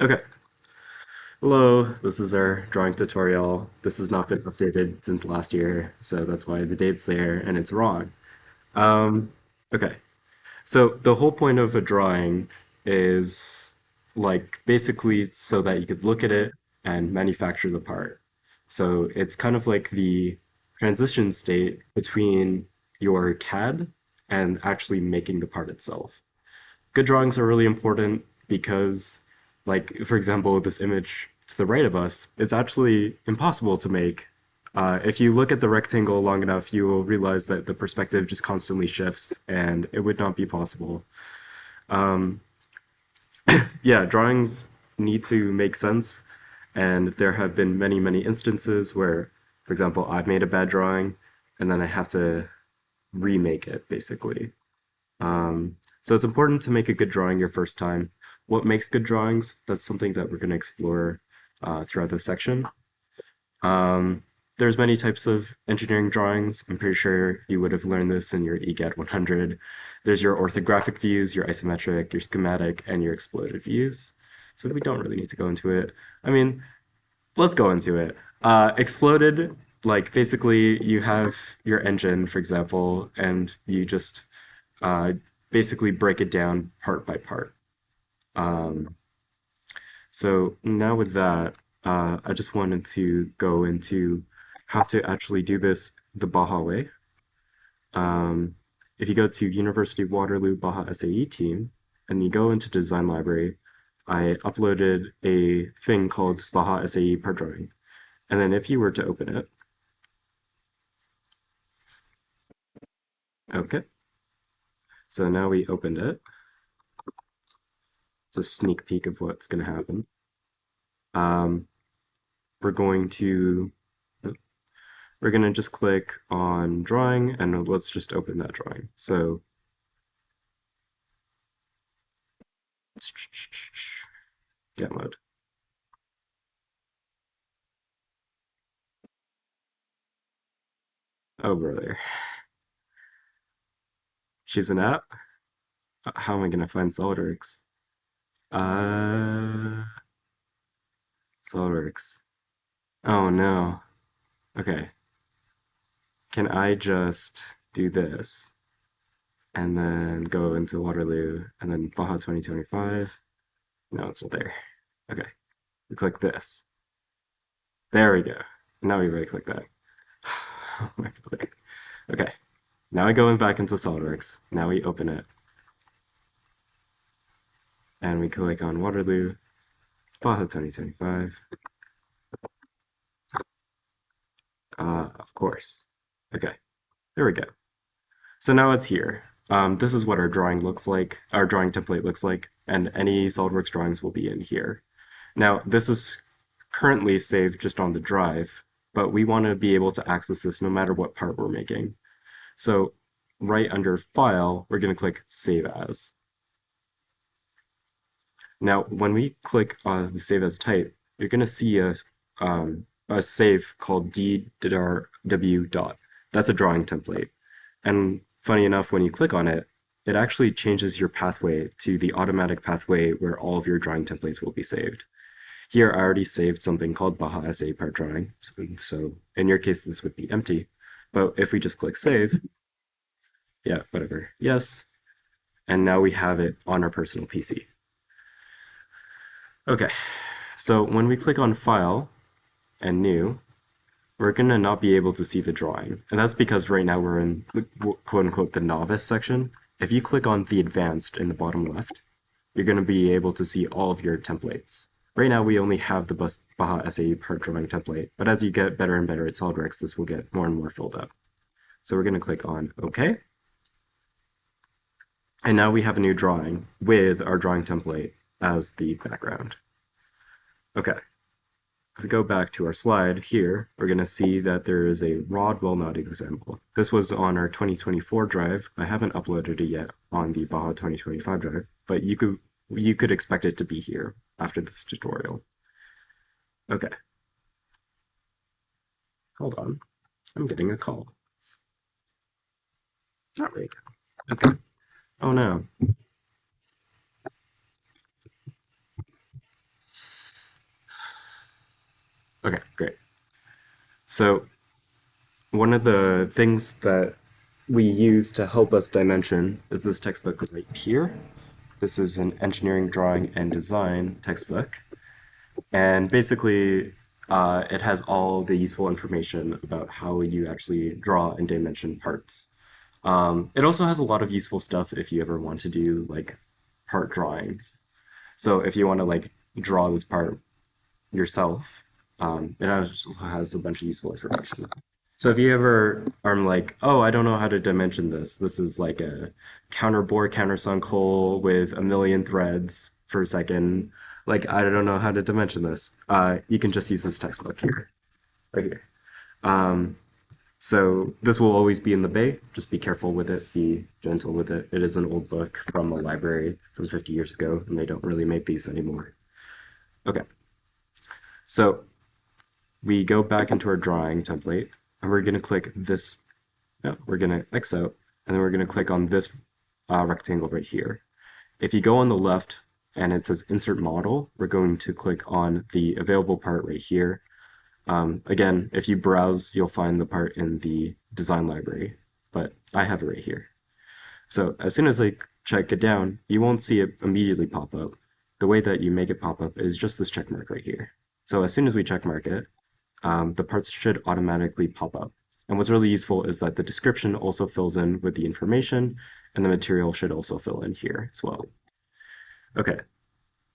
Okay, hello, this is our drawing tutorial. This has not been updated since last year, so that's why the date's there and it's wrong. Um, okay, so the whole point of a drawing is like basically so that you could look at it and manufacture the part. So it's kind of like the transition state between your CAD and actually making the part itself. Good drawings are really important because, like, for example, this image to the right of us is actually impossible to make. If you look at the rectangle long enough, you will realize that the perspective just constantly shifts and it would not be possible. Um, yeah, drawings need to make sense, and there have been many, many instances where, for example, I've made a bad drawing and then I have to remake it, basically. So it's important to make a good drawing your first time. What makes good drawings? That's something that we're going to explore throughout this section. Um, there's many types of engineering drawings. I'm pretty sure you would have learned this in your EGAT 100. There's your orthographic views, your isometric, your schematic, and your exploded views. So we don't really need to go into it. I mean, let's go into it. Exploded, like basically you have your engine, for example, and you just uh, basically break it down part by part. Um, so now with that, I just wanted to go into how to actually do this the Baja way. Um, if you go to University of Waterloo Baja SAE team and you go into Design Library, I uploaded a thing called Baja SAE part drawing. And then if you were to open it, okay, so now we opened it. It's a sneak peek of what's going to happen. Um, we're going to we're going to just click on drawing and let's just open that drawing. So get mode. Oh, brother. She's an app? How am I going to find Solidworks? Uh, Solidworks. Oh no. Okay. Can I just do this and then go into Waterloo and then Baja 2025? No, it's not there. Okay. We click this. There we go. Now we right click that. Oh my God. Okay. Now I go back into SolidWorks. Now we open it and we click on Waterloo, Baja 2025. Of course. Okay, there we go. So now it's here. This is what our drawing looks like, our drawing template looks like, and any SolidWorks drawings will be in here. Now, this is currently saved just on the drive, but we want to be able to access this no matter what part we're making. So right under File, we're going to click Save As. Now, when we click on the Save As type, you're going to see a save called DW dot. That's a drawing template. And funny enough, when you click on it, it actually changes your pathway to the automatic pathway where all of your drawing templates will be saved. Here, I already saved something called Baja SA part drawing, so in your case, this would be empty. But if we just click Save, yeah, whatever, yes, and now we have it on our personal PC. Okay, so when we click on File and New, we're gonna not be able to see the drawing. And that's because right now we're in quote unquote the novice section. If you click on the advanced in the bottom left, you're gonna be able to see all of your templates. Right now we only have the Baja SAE part drawing template, but as you get better and better at SolidWorks, this will get more and more filled up. So we're gonna click on OK. And now we have a new drawing with our drawing template as the background. Okay, if we go back to our slide here, we're going to see that there is a rod well knot example. This was on our 2024 drive. I haven't uploaded it yet on the Baja 2025 drive, but you could expect it to be here after this tutorial. Okay, hold on. I'm getting a call. Not right. Okay. Oh no. Okay, great. So one of the things that we use to help us dimension is this textbook right here. This is an engineering drawing and design textbook. And basically, it has all the useful information about how you actually draw and dimension parts. It also has a lot of useful stuff if you ever want to do like part drawings. So if you want to like draw this part yourself, it also has a bunch of useful information. So if you ever are like, oh, I don't know how to dimension this. This is like a counterbore countersunk hole with a million threads per second. Like I don't know how to dimension this. You can just use this textbook here, right here. Um, so this will always be in the bay. Just be careful with it. Be gentle with it. It is an old book from a library from 50 years ago, and they don't really make these anymore. Okay, so we go back into our drawing template, and we're going to click this. No, we're going to X out, and then we're going to click on this rectangle right here. If you go on the left and it says Insert Model, we're going to click on the available part right here. Again, if you browse, you'll find the part in the design library, but I have it right here. So as soon as I check it down, you won't see it immediately pop up. The way that you make it pop up is just this check mark right here. So as soon as we check mark it, the parts should automatically pop up. And what's really useful is that the description also fills in with the information, and the material should also fill in here as well. Okay,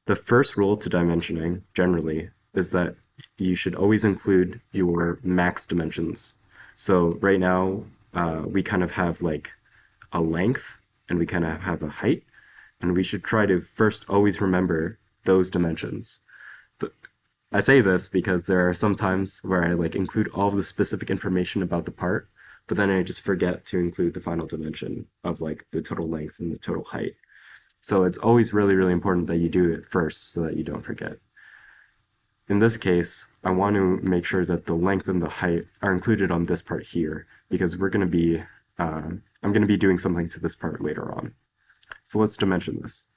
the first rule to dimensioning, generally, is that you should always include your max dimensions. So right now, we kind of have like a length, and we kind of have a height, and we should try to first always remember those dimensions. I say this because there are some times where I like include all of the specific information about the part, but then I just forget to include the final dimension of like the total length and the total height. So it's always really, really important that you do it first so that you don't forget. In this case, I want to make sure that the length and the height are included on this part here because we're going to be, I'm going to be doing something to this part later on. So let's dimension this.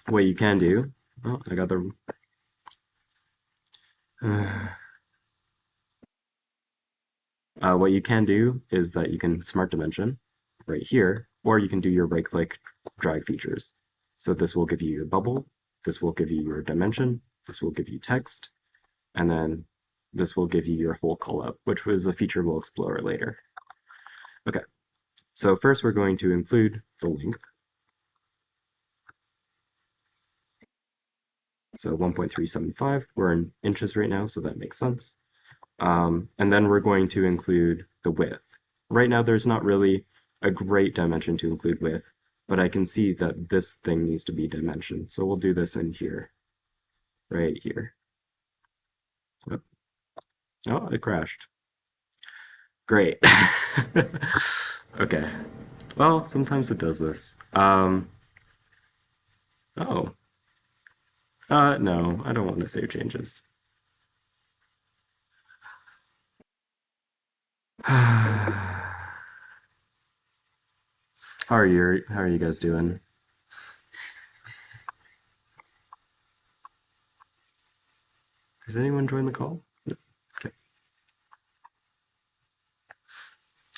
What you can do, oh, I got the, what you can do is that you can smart dimension right here, or you can do your right click drag features. So this will give you your bubble, this will give you your dimension, this will give you text, and then this will give you your whole callout, which was a feature we'll explore later. Okay, so first we're going to include the length. So 1.375, we're in inches right now, so that makes sense. And then we're going to include the width. Right now there's not really a great dimension to include width, but I can see that this thing needs to be dimensioned. So we'll do this in here, right here. Oh, oh it crashed. Great. Okay. Well, sometimes it does this. Oh. No, I don't want to save changes. How how are you guys doing? Did anyone join the call? No. Okay.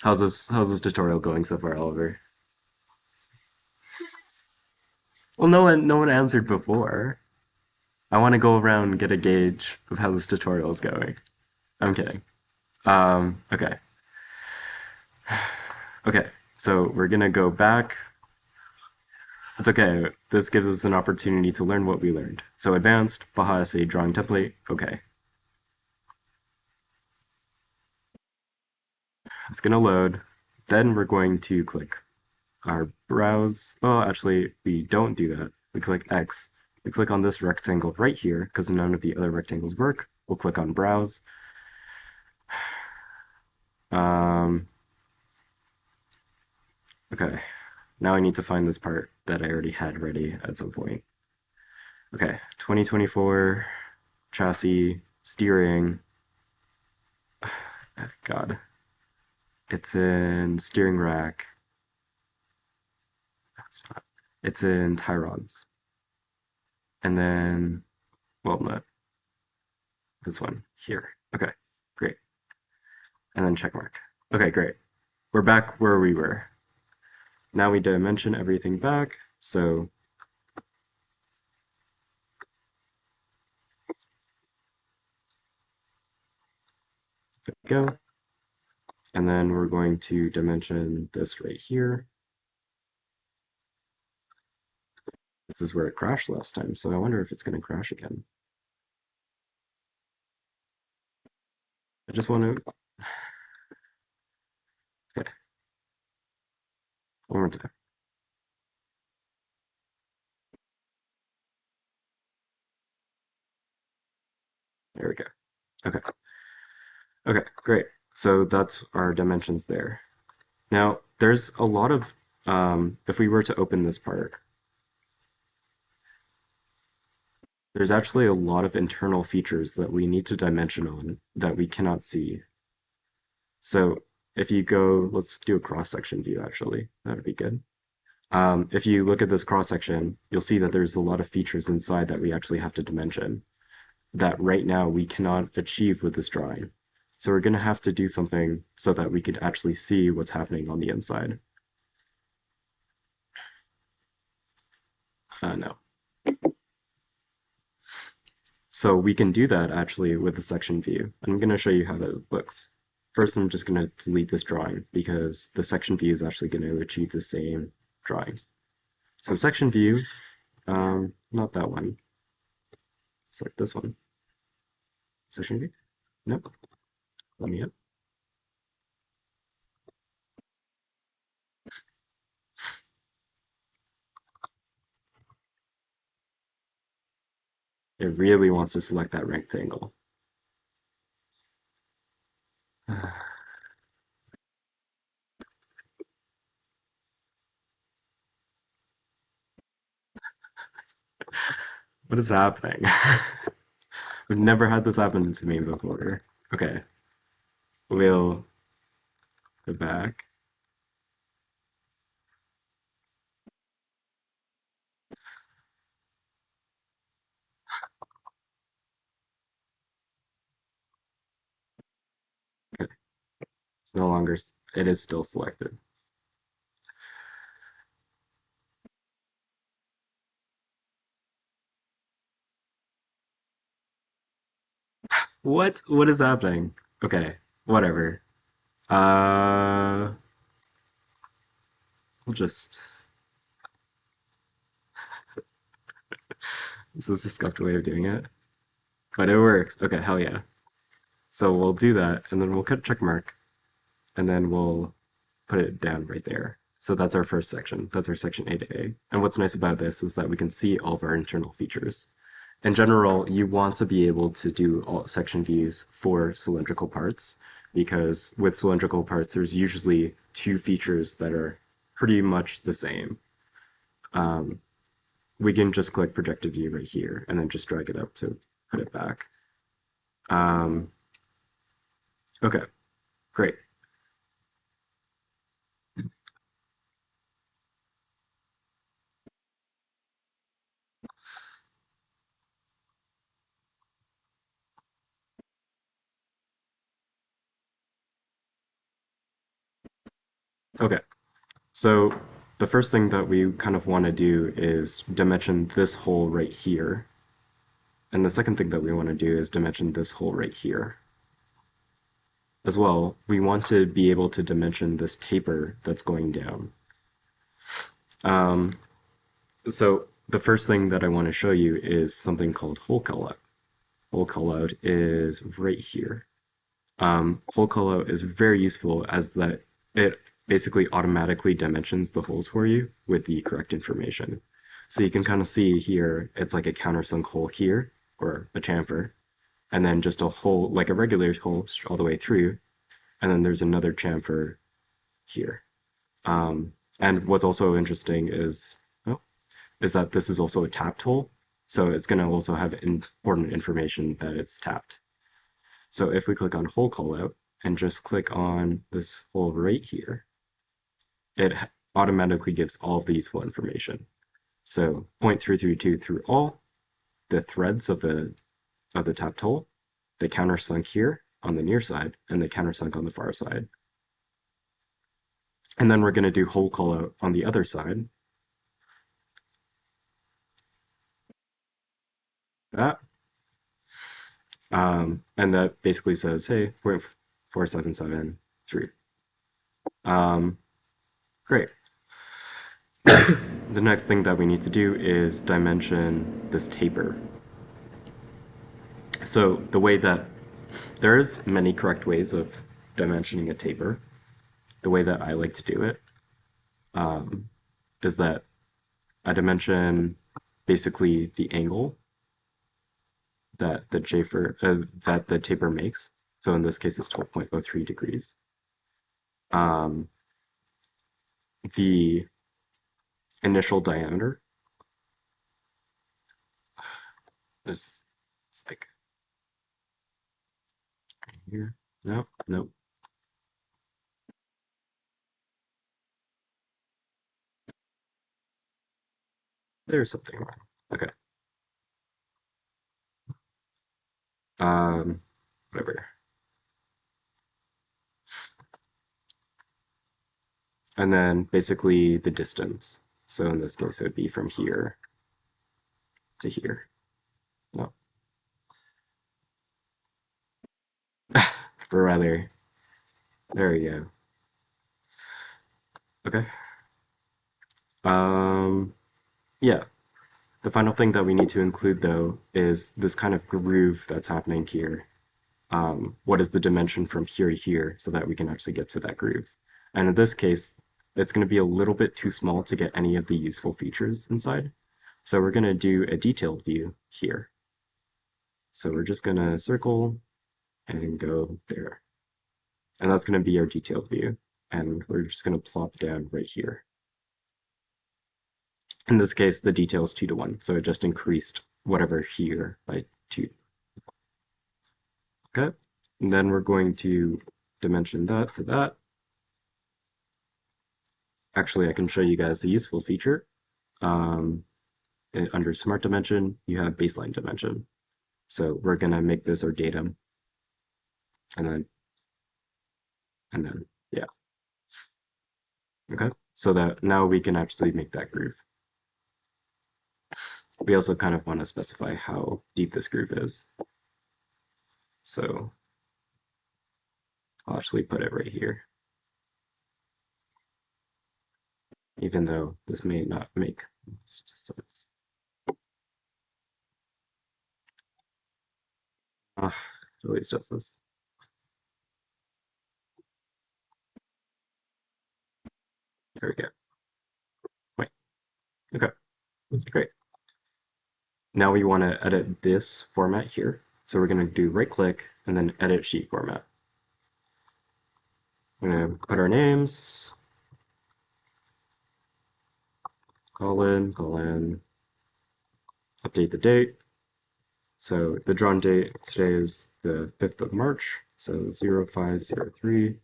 How's this tutorial going so far, Oliver? Well, no one answered before. I want to go around and get a gauge of how this tutorial is going. I'm kidding. Okay. Okay. So we're gonna go back. It's okay. This gives us an opportunity to learn what we learned. So advanced, Baja essay drawing template. Okay. It's gonna load. Then we're going to click our browse. Well, actually, we don't do that. We click X. We click on this rectangle right here because none of the other rectangles work. We'll click on browse. Um, okay. Now I need to find this part that I already had ready at some point. Okay, 2024 chassis steering. God, it's in steering rack. That's not. It's in Tyrons. And then, well, not. This one here. Okay, great. And then check mark. Okay, great. We're back where we were. Now we dimension everything back. So there we go. And then we're going to dimension this right here. This is where it crashed last time, so I wonder if it's going to crash again. I just want to... Okay, one more time. There we go. Okay. Okay, great. So that's our dimensions there. Now, there's a lot of, if we were to open this part, there's actually a lot of internal features that we need to dimension on that we cannot see. So if you go, let's do a cross-section view actually, that would be good. If you look at this cross-section, you'll see that there's a lot of features inside that we actually have to dimension that right now we cannot achieve with this drawing. So we're going to have to do something so that we could actually see what's happening on the inside. No. So we can do that actually with the section view. I'm going to show you how that looks. First, I'm just going to delete this drawing because the section view is actually going to achieve the same drawing. So section view, not that one. Select this one. Section view? Nope. Let me up. It really wants to select that rectangle. What is happening? We've never had this happen to me before. Okay, we'll go back. Okay, it's no longer, it is still selected. What? What is happening? Okay, whatever. Uh, we'll just, this is a scuffed way of doing it, but it works. Okay, hell yeah. So we'll do that, and then we'll cut a check mark, and then we'll put it down right there. So that's our first section. That's our section A to A. And what's nice about this is that we can see all of our internal features. In general, you want to be able to do all section views for cylindrical parts because with cylindrical parts, there's usually two features that are pretty much the same. We can just click projected view right here and then just drag it up to put it back. Okay, great. Okay, so the first thing that we kind of want to do is dimension this hole right here. And the second thing that we want to do is dimension this hole right here. As well, we want to be able to dimension this taper that's going down. So the first thing that I want to show you is something called hole callout. Hole callout is right here. Hole callout is very useful as that it basically automatically dimensions the holes for you with the correct information. So you can kind of see here, it's like a countersunk hole here, or a chamfer, and then just a hole, like a regular hole all the way through, and then there's another chamfer here. And what's also interesting is, oh, is that this is also a tapped hole, so it's going to also have important information that it's tapped. So if we click on hole callout and just click on this hole right here, it automatically gives all of the useful information. So 0.332 through all, the threads of the tapped hole, the countersunk here on the near side and the countersunk on the far side. And then we're going to do hole callout on the other side. That. And that basically says, hey, 0.4773. Great. The next thing that we need to do is dimension this taper. So the way that there's many correct ways of dimensioning a taper. The way that I like to do it is that I dimension basically the angle that that the taper makes. So in this case, it's 12.03 degrees. The initial diameter is it's like here. No, no. There's something wrong. Okay. Whatever. And then basically the distance. So in this case, it would be from here to here. No. Or rather, there we go. Okay. Yeah. The final thing that we need to include, though, is this kind of groove that's happening here. What is the dimension from here to here so that we can actually get to that groove? And in this case, it's going to be a little bit too small to get any of the useful features inside. So we're going to do a detailed view here. So we're just going to circle and go there. And that's going to be our detailed view. And we're just going to plop down right here. In this case, the detail is 2 to 1, so it just increased whatever here by 2. Okay, and then we're going to dimension that to that. Actually, I can show you guys a useful feature. Under Smart Dimension, you have baseline dimension. So we're going to make this our datum. And then, yeah. Okay, so that now we can actually make that groove. We also kind of want to specify how deep this groove is. So I'll actually put it right here. Even though this may not make sense. It always does this. There we go. Wait. Okay. That's great. Now we want to edit this format here. So we're going to do right click and then edit sheet format. We're going to put our names, colon, update the date. So the drawn date today is the 5th of March, so 0503.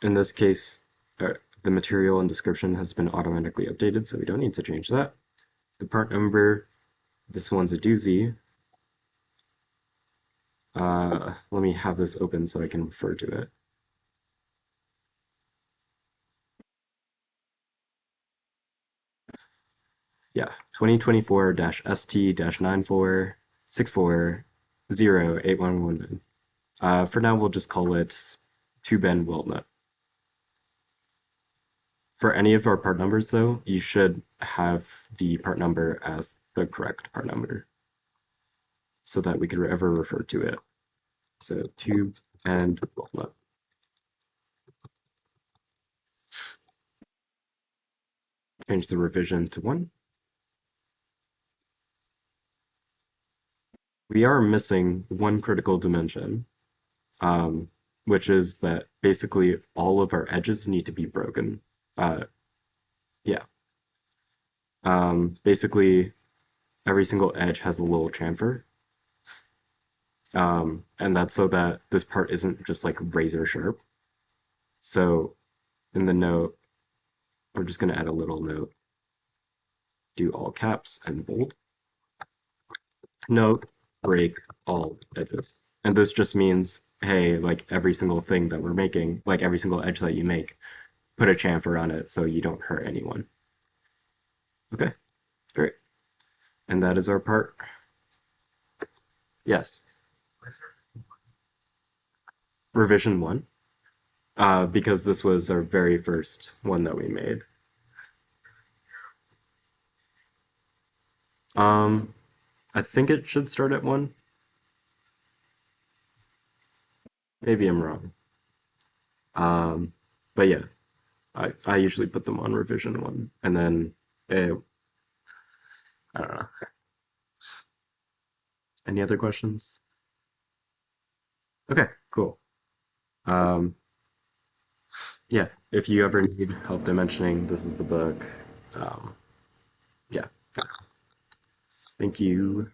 In this case, the material and description has been automatically updated, so we don't need to change that. The part number, this one's a doozy. Let me have this open so I can refer to it. Yeah, 2024-ST-94640811. For now, we'll just call it 2Ben Walnut. For any of our part numbers, though, you should have the part number as the correct part number so that we could ever refer to it. So tube and walnut. Change the revision to 1. We are missing one critical dimension, which is that basically all of our edges need to be broken. Yeah. Basically, every single edge has a little chamfer. And that's so that this part isn't just like razor sharp. So in the note, we're just going to add a little note do all caps and bold. Note, break all edges. And this just means, hey, like every single thing that we're making, like every single edge that you make, put a chamfer on it so you don't hurt anyone. Okay, great. And that is our part. Yes, revision one, because this was our very first one that we made. Um, I think it should start at one. Maybe I'm wrong. Um, but yeah, I usually put them on revision one, and then I don't know. Any other questions? Okay, cool. Um, yeah, if you ever need help dimensioning, this is the book. Um, yeah, thank you.